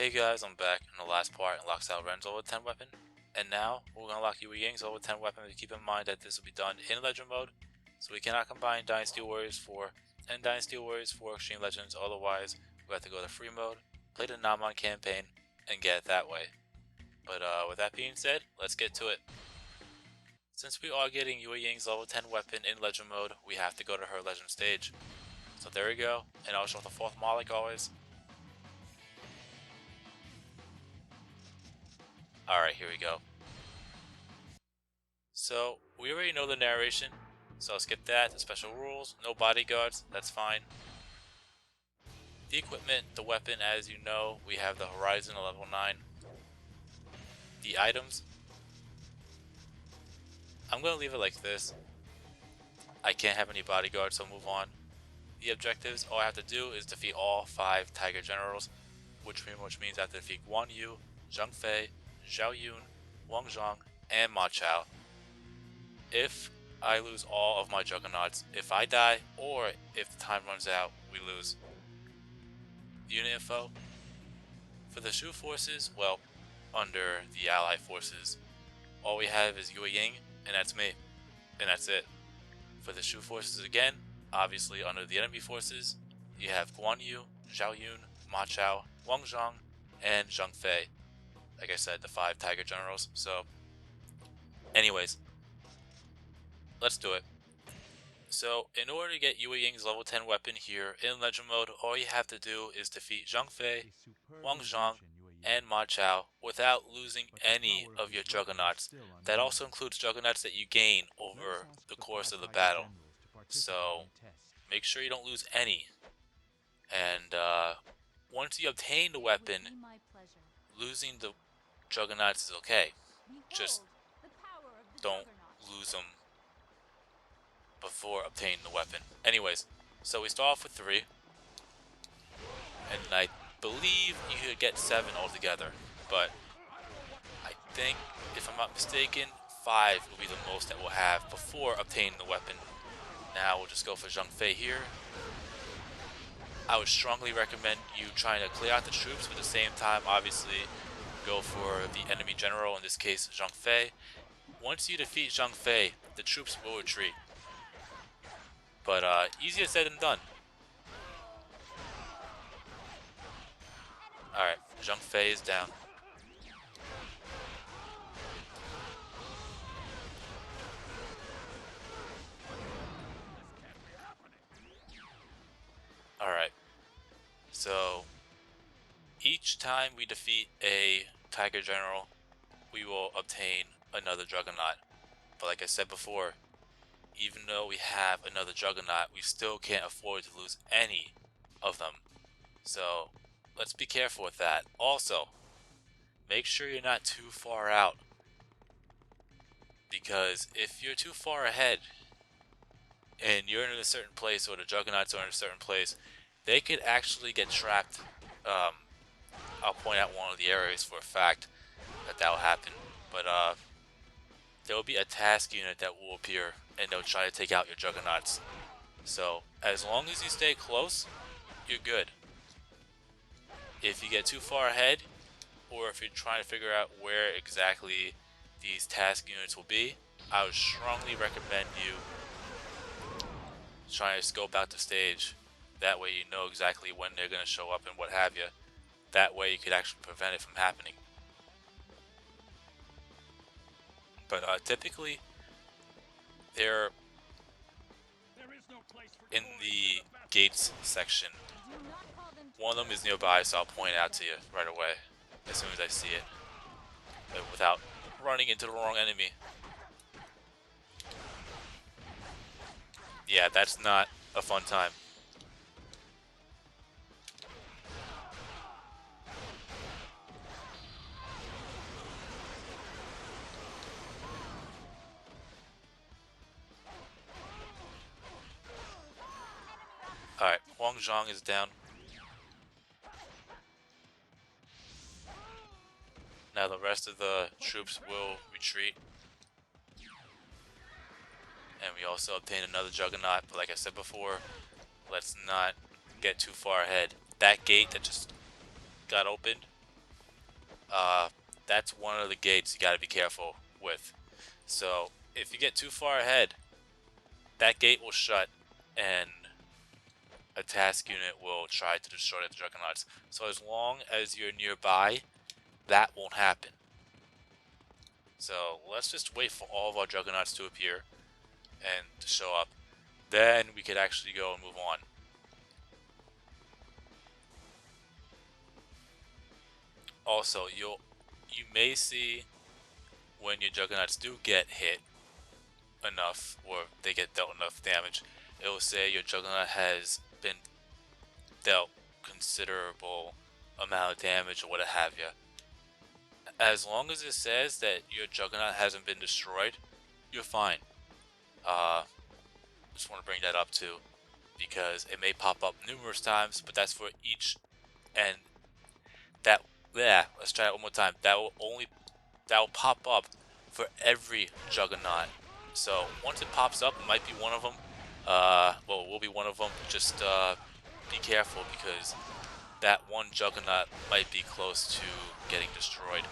Hey guys, I'm back in the last part and locks out Ren's level 10 weapon. And now, we're going to lock Yue Ying's level 10 weapon, but keep in mind that this will be done in Legend mode, so we cannot combine Dynasty Warriors 4 and Dynasty Warriors 4 Xtreme Legends, otherwise we have to go to free mode, play the Namon campaign, and get it that way. But with that being said, let's get to it. Since we are getting Yue Ying's level 10 weapon in Legend mode, we have to go to her Legend stage. So there we go, and I'll show the 4th Maul like always. Alright, here we go. So, we already know the narration, so I'll skip that. The special rules, no bodyguards, that's fine. The equipment, the weapon, as you know, we have the Horizon at level 9. The items, I'm going to leave it like this. I can't have any bodyguards, so move on. The objectives, all I have to do is defeat all 5 Tiger Generals, which pretty much means I have to defeat Guan Yu, Zhang Fei, Zhao Yun, Huang, and Ma Chao. If I lose all of my Juggernauts, if I die, or if the time runs out, we lose. Unit info. For the Shu forces, well, under the Ally forces, all we have is Yue Ying, and that's me. And that's it. For the Shu forces again, obviously under the enemy forces, you have Guan Yu, Zhao Yun, Ma Chao, Huang, and Zhang Fei. Like I said, the 5 Tiger Generals. So, anyways, let's do it. So, in order to get Yue Ying's level 10 weapon here in Legend mode, all you have to do is defeat Zhang Fei, Huang, and Ma Chao without losing any of your Juggernauts. That also includes Juggernauts that you gain over the course of the battle. So, make sure you don't lose any. And once you obtain the weapon, losing the Juggernauts is okay. Just don't lose them before obtaining the weapon. Anyways, so we start off with 3. And I believe you could get 7 altogether. But I think, if I'm not mistaken, 5 will be the most that we'll have before obtaining the weapon. Now we'll just go for Zhang Fei here. I would strongly recommend you trying to clear out the troops, but at the same time, obviously, go for the enemy general, in this case, Zhang Fei. Once you defeat Zhang Fei, the troops will retreat. But easier said than done. Alright, Zhang Fei is down. Alright, so each time we defeat a Tiger General, we will obtain another Juggernaut. But like I said before, even though we have another Juggernaut, we still can't afford to lose any of them. So let's be careful with that. Also, make sure you're not too far out, because if you're too far ahead and you're in a certain place, or the Juggernauts are in a certain place, they could actually get trapped. I'll point out one of the areas for a fact that will happen, but there will be a task unit that will appear, and they'll try to take out your Juggernauts. So as long as you stay close, you're good. If you get too far ahead, or if you're trying to figure out where exactly these task units will be, I would strongly recommend you trying to scope out the stage. That way you know exactly when they're going to show up and what have you. That way you could actually prevent it from happening. But typically, they're in the gates section. One of them is nearby, so I'll point it out to you right away as soon as I see it, but without running into the wrong enemy. Yeah, that's not a fun time. Alright, Huang is down. Now the rest of the troops will retreat. And we also obtain another Juggernaut, but like I said before, let's not get too far ahead. That gate that just got opened, that's one of the gates you got to be careful with. So if you get too far ahead, that gate will shut and a task unit will try to destroy the juggernauts. So as long as you're nearby, that won't happen. So let's just wait for all of our juggernauts to appear and to show up. Then we could actually go and move on. Also, you may see when your juggernauts do get hit enough, or they get dealt enough damage, it will say your juggernaut has been dealt considerable amount of damage or what have you. As long as it says that your juggernaut hasn't been destroyed, you're fine. Just want to bring that up too, because it may pop up numerous times, but that's for each, and that, yeah, let's try it one more time. That will pop up for every juggernaut. So once it pops up, it might be one of them. Well, it will be one of them. Just be careful, because that one juggernaut might be close to getting destroyed,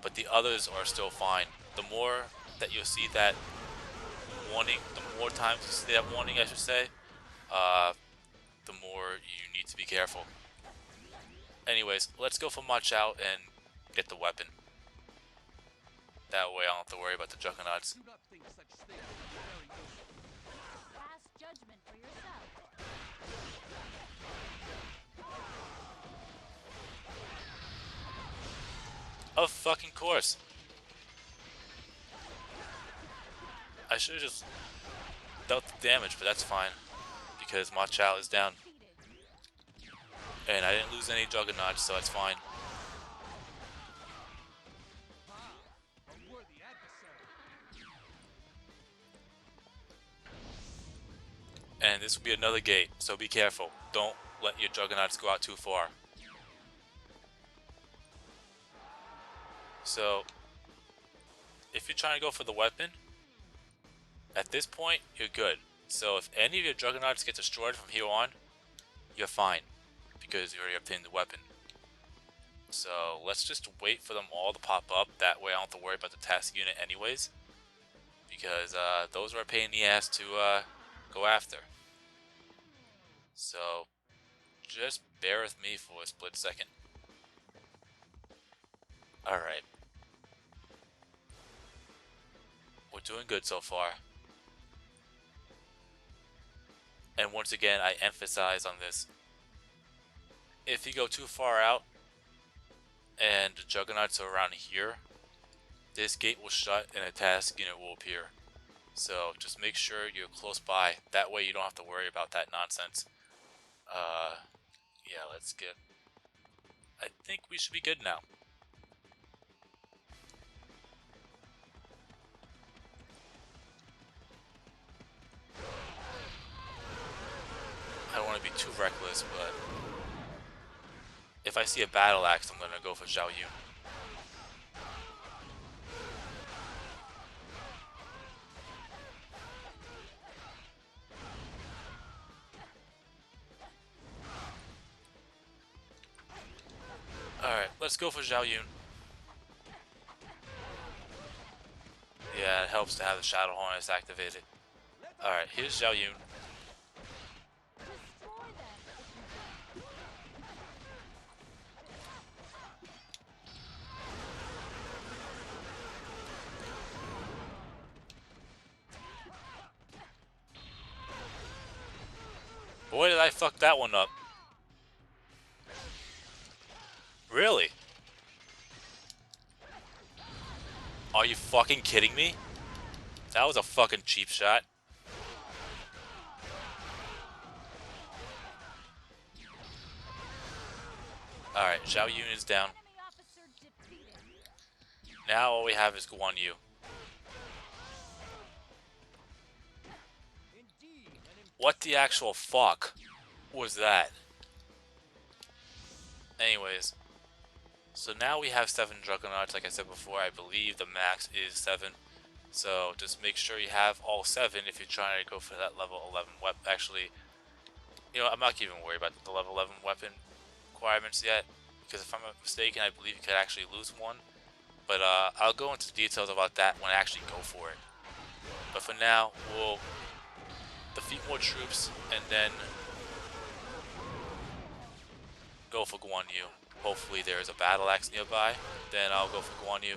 but the others are still fine. The more that you'll see that warning, the more times you see that warning, I should say, the more you need to be careful. Anyways, let's go for Chao and get the weapon. That way I don't have to worry about the juggernauts. Do not think such things are very useful. Pass judgment for yourself. Of fucking course. I should have just dealt the damage, but that's fine, because Chao is down. And I didn't lose any juggernauts, so that's fine. A worthy adversary. And this will be another gate, so be careful. Don't let your juggernauts go out too far. So, if you're trying to go for the weapon, at this point, you're good. So if any of your juggernauts get destroyed from here on, you're fine, because you already obtained the weapon. So let's just wait for them all to pop up. That way I don't have to worry about the task unit anyways, because those are a pain in the ass to go after. So just bear with me for a split second. Alright. We're doing good so far. And once again, I emphasize on this. If you go too far out, and the juggernauts are around here, this gate will shut and a task unit will appear. So just make sure you're close by. That way you don't have to worry about that nonsense. Yeah, let's get... I think we should be good now. I don't want to be too reckless, but if I see a battle axe, I'm going to go for Zhao Yun. Alright, let's go for Zhao Yun. Yeah, it helps to have the Shadow Harness activated. Alright, here's Zhao Yun. Destroy them. Boy, did I fuck that one up. Really? Are you fucking kidding me? That was a fucking cheap shot. Alright, Zhao Yun is down. Enemy officer defeated. Now all we have is Guan Yu. Indeed, What the actual fuck was that? Anyways, so now we have 7 Juggernauts. Like I said before, I believe the max is 7. So just make sure you have all 7 if you're trying to go for that level 11 weapon. Actually, you know, I'm not even worried about the level 11 weapon requirements yet. because if I'm not mistaken, I believe you could actually lose one. But I'll go into details about that when I actually go for it. But for now, we'll defeat more troops and then go for Guan Yu. Hopefully there's a battle axe nearby. Then I'll go for Guan Yu.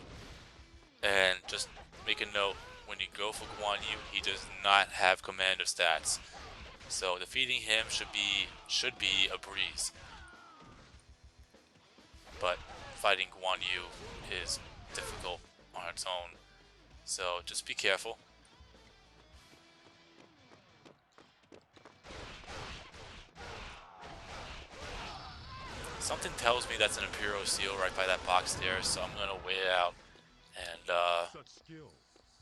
And just make a note, when you go for Guan Yu, he does not have commander stats. So defeating him should be a breeze. But fighting Guan Yu is difficult on its own. So just be careful. Something tells me that's an Imperial Seal right by that box there, so I'm gonna wait it out. And Such skill,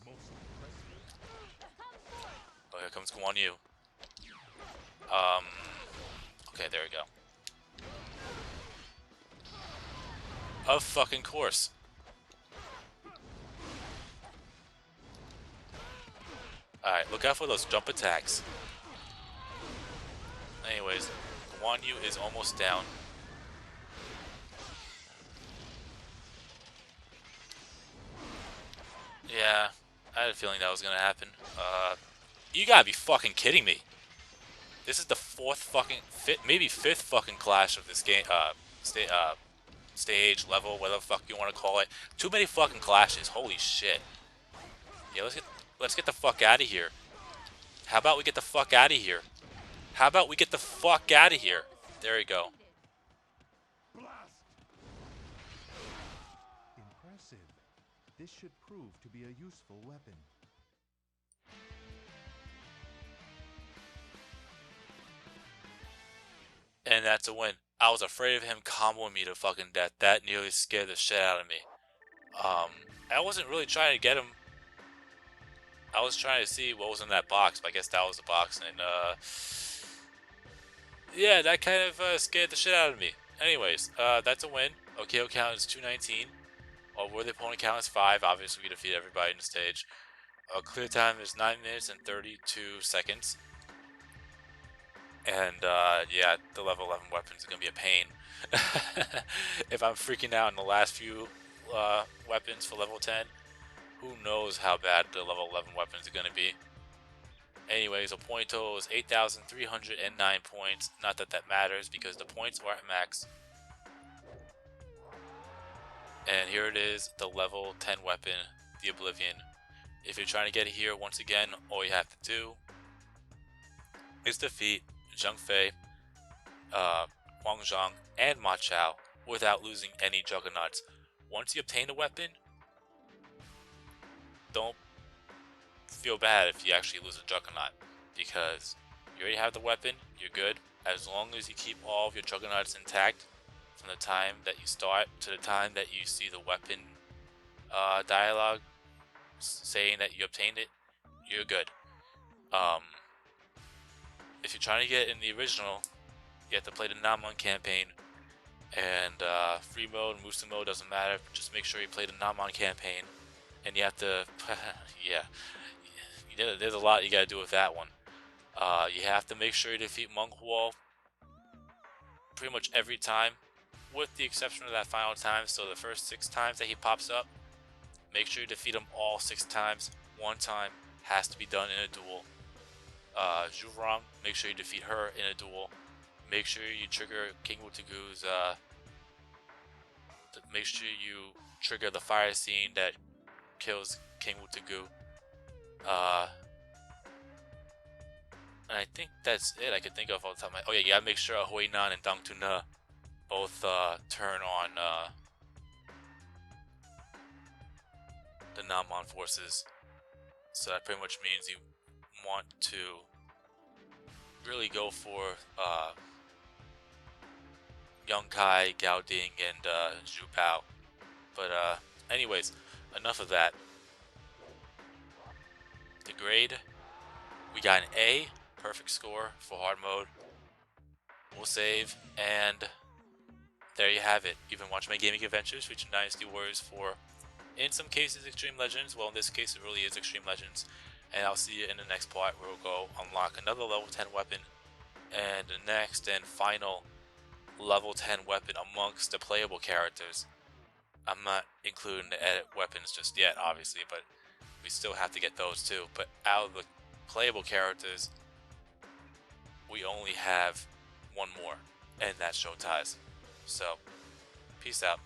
most impressive. oh, here comes Guan Yu. Okay, there we go. Of fucking course. Alright, look out for those jump attacks. Anyways, Guan Yu is almost down. Yeah, I had a feeling that was gonna happen. You gotta be fucking kidding me. This is the maybe fifth fucking clash of this game, stage, level, whatever the fuck you want to call it. Too many fucking clashes, holy shit. Yeah, let's get the fuck out of here. How about we get the fuck out of here? How about we get the fuck out of here? There you go. Blast! Impressive. This should prove to be a useful weapon. And that's a win. I was afraid of him comboing me to fucking death. That nearly scared the shit out of me. I wasn't really trying to get him. I was trying to see what was in that box, but I guess that was the box. And, yeah, that kind of scared the shit out of me. Anyways, that's a win. OKO count is 219. While where the opponent count is 5. Obviously, we defeat everybody in the stage. Clear time is 9 minutes and 32 seconds. And, yeah, the level 11 weapons are going to be a pain. If I'm freaking out in the last few weapons for level 10, who knows how bad the level 11 weapons are going to be. Anyways, a point total is 8,309 points. Not that that matters, because the points are at max. And here it is, the level 10 weapon, the Oblivion. If you're trying to get it here, once again, all you have to do is defeat Zhang Fei, Huang, and Ma Chao without losing any juggernauts. Once you obtain the weapon, don't feel bad if you actually lose a juggernaut, because you already have the weapon, you're good. As long as you keep all of your juggernauts intact from the time that you start to the time that you see the weapon dialogue saying that you obtained it, you're good. If you're trying to get in the original, you have to play the Namon campaign, and free mode and Musa mode doesn't matter. Just make sure you play the Namon campaign, and you have to, yeah, there's a lot you gotta do with that one. You have to make sure you defeat Meng Huo pretty much every time, with the exception of that final time. So the first 6 times that he pops up, make sure you defeat him all 6 times. 1 time has to be done in a duel. Zhong, make sure you defeat her in a duel. Make sure you trigger King Wutugu's, make sure you trigger the fire scene that kills King Wutugu. And I think that's it I can think of all the time. Oh yeah, you gotta make sure Hui Nan and Dang Tuna both turn on the Namon forces. So that pretty much means you want to really go for Young Kai, Gao Ding, and Zhu Pao. But anyways, enough of that. The grade, we got an A, perfect score for hard mode. We'll save, and there you have it. You've been watching my gaming adventures featuring Dynasty Warriors for, in some cases, Xtreme Legends. Well, in this case, it really is Xtreme Legends. And I'll see you in the next part where we'll go unlock another level 10 weapon and the next and final level 10 weapon amongst the playable characters. I'm not including the edit weapons just yet, obviously, but we still have to get those too. But out of the playable characters, we only have one more, and that's Show Ties. So, peace out.